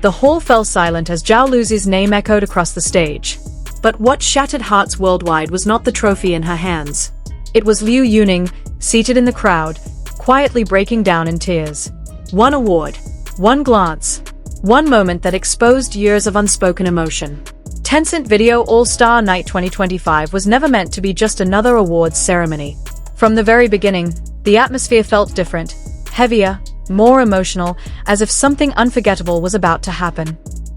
The hall fell silent as Zhao Lusi's name echoed across the stage. But what shattered hearts worldwide was not the trophy in her hands. It was Liu Yuning, seated in the crowd, quietly breaking down in tears. One award, one glance, one moment that exposed years of unspoken emotion. Tencent Video All-Star Night 2025 was never meant to be just another awards ceremony. From the very beginning, the atmosphere felt different, heavier, more emotional, as if something unforgettable was about to happen.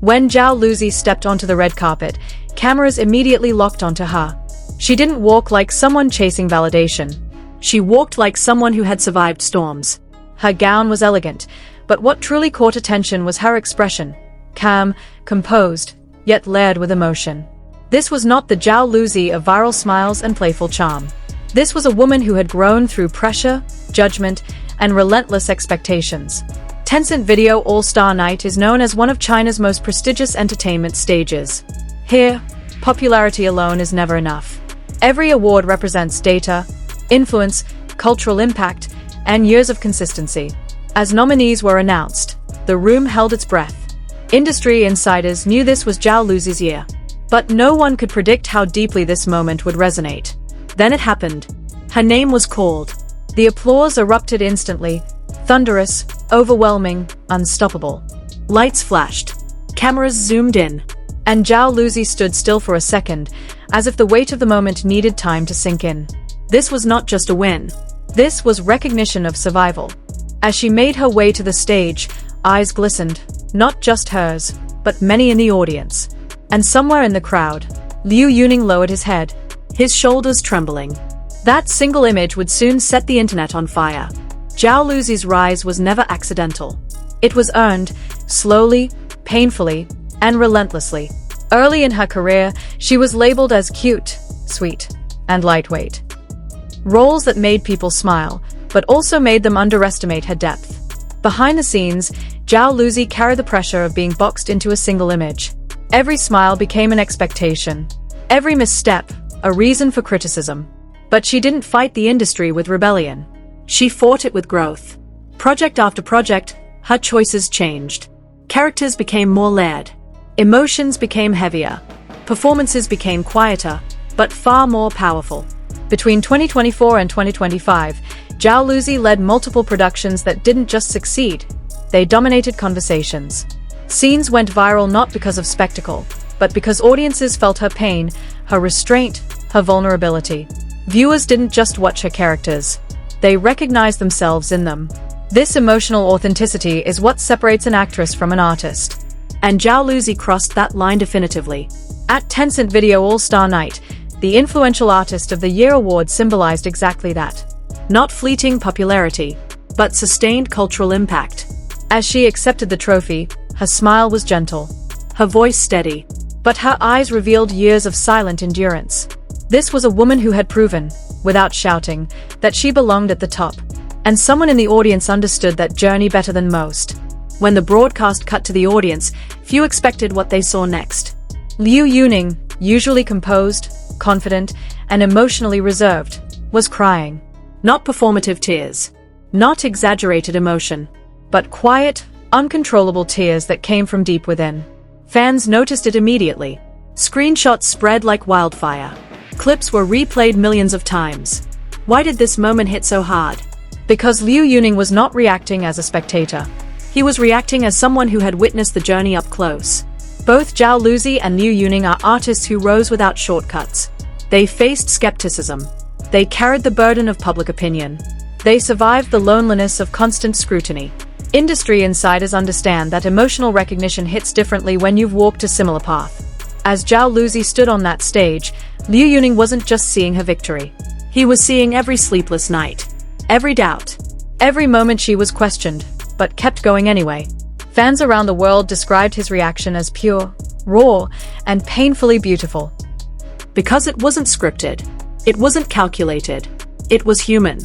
When Zhao Lusi stepped onto the red carpet, cameras immediately locked onto her. She didn't walk like someone chasing validation. She walked like someone who had survived storms. Her gown was elegant, but what truly caught attention was her expression. Calm, composed, yet layered with emotion. This was not the Zhao Lusi of viral smiles and playful charm. This was a woman who had grown through pressure, judgment, and relentless expectations. Tencent Video All-Star Night is known as one of China's most prestigious entertainment stages. Here, popularity alone is never enough. Every award represents data, influence, cultural impact, and years of consistency. As nominees were announced, the room held its breath. Industry insiders knew this was Zhao Lusi's year. But no one could predict how deeply this moment would resonate. Then it happened. Her name was called. The applause erupted instantly, thunderous, overwhelming, unstoppable. Lights flashed. Cameras zoomed in. And Zhao Lusi stood still for a second, as if the weight of the moment needed time to sink in. This was not just a win. This was recognition of survival. As she made her way to the stage, eyes glistened, not just hers, but many in the audience. And somewhere in the crowd, Liu Yuning lowered his head, his shoulders trembling. That single image would soon set the internet on fire. Zhao Lusi's rise was never accidental. It was earned, slowly, painfully, and relentlessly. Early in her career, she was labeled as cute, sweet, and lightweight. Roles that made people smile, but also made them underestimate her depth. Behind the scenes, Zhao Lusi carried the pressure of being boxed into a single image. Every smile became an expectation. Every misstep, a reason for criticism. But she didn't fight the industry with rebellion. She fought it with growth. Project after project, her choices changed. Characters became more layered. Emotions became heavier. Performances became quieter, but far more powerful. Between 2024 and 2025, Zhao Lusi led multiple productions that didn't just succeed, they dominated conversations. Scenes went viral not because of spectacle, but because audiences felt her pain, her restraint, her vulnerability. Viewers didn't just watch her characters, they recognized themselves in them. This emotional authenticity is what separates an actress from an artist. And Zhao Lusi crossed that line definitively. At Tencent Video All-Star Night, the Influential Artist of the Year award symbolized exactly that. Not fleeting popularity, but sustained cultural impact. As she accepted the trophy, her smile was gentle, her voice steady, but her eyes revealed years of silent endurance. This was a woman who had proven, without shouting, that she belonged at the top. And someone in the audience understood that journey better than most. When the broadcast cut to the audience, few expected what they saw next. Liu Yuning, usually composed, confident, and emotionally reserved, was crying. Not performative tears. Not exaggerated emotion. But quiet, uncontrollable tears that came from deep within. Fans noticed it immediately. Screenshots spread like wildfire. Clips were replayed millions of times. Why did this moment hit so hard? Because Liu Yuning was not reacting as a spectator. He was reacting as someone who had witnessed the journey up close. Both Zhao Lusi and Liu Yuning are artists who rose without shortcuts. They faced skepticism. They carried the burden of public opinion. They survived the loneliness of constant scrutiny. Industry insiders understand that emotional recognition hits differently when you've walked a similar path. As Zhao Lusi stood on that stage, Liu Yuning wasn't just seeing her victory. He was seeing every sleepless night, every doubt, every moment she was questioned, but kept going anyway. Fans around the world described his reaction as pure, raw, and painfully beautiful. Because it wasn't scripted. It wasn't calculated. It was human.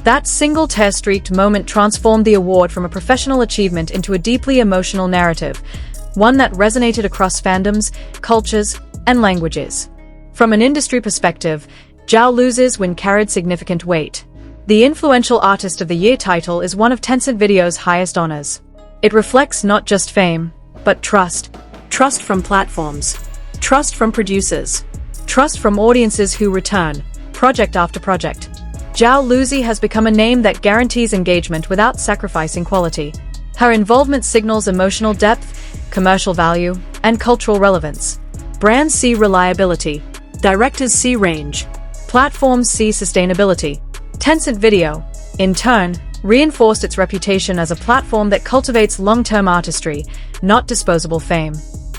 That single tear-streaked moment transformed the award from a professional achievement into a deeply emotional narrative, one that resonated across fandoms, cultures, and languages. From an industry perspective, Zhao Lusi's win carried significant weight. The Influential Artist of the Year title is one of Tencent Video's highest honors. It reflects not just fame, But trust. Trust from platforms. Trust from producers. Trust from audiences who return, project after project. Zhao Lusi has become a name that guarantees engagement without sacrificing quality. Her involvement signals emotional depth, commercial value, and cultural relevance. Brands see reliability. Directors see range. Platforms see sustainability. Tencent Video, in turn, reinforced its reputation as a platform that cultivates long-term artistry, not disposable fame.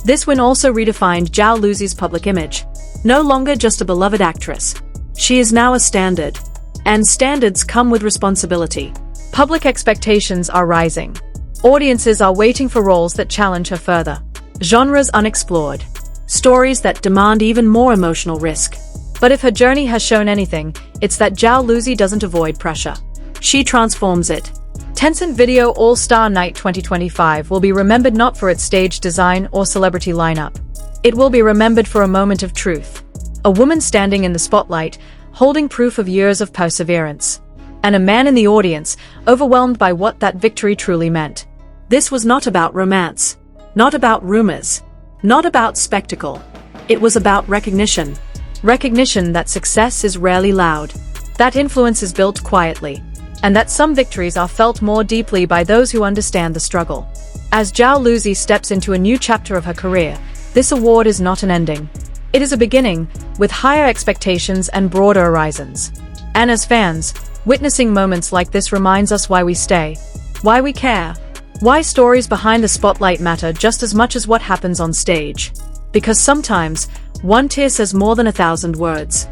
This win also redefined Zhao Lusi's public image. No longer just a beloved actress. She is now a standard. And standards come with responsibility. Public expectations are rising. Audiences are waiting for roles that challenge her further. Genres unexplored. Stories that demand even more emotional risk. But if her journey has shown anything, it's that Zhao Lusi doesn't avoid pressure. She transforms it. Tencent Video All-Star Night 2025 will be remembered not for its stage design or celebrity lineup. It will be remembered for a moment of truth. A woman standing in the spotlight, holding proof of years of perseverance. And a man in the audience, overwhelmed by what that victory truly meant. This was not about romance. Not about rumors. Not about spectacle. It was about recognition. Recognition that success is rarely loud. That influence is built quietly. And that some victories are felt more deeply by those who understand the struggle. As Zhao Lusi steps into a new chapter of her career, this award is not an ending. It is a beginning, with higher expectations and broader horizons. And as fans, witnessing moments like this reminds us why we stay, why we care, why stories behind the spotlight matter just as much as what happens on stage. Because sometimes, one tear says more than 1,000 words.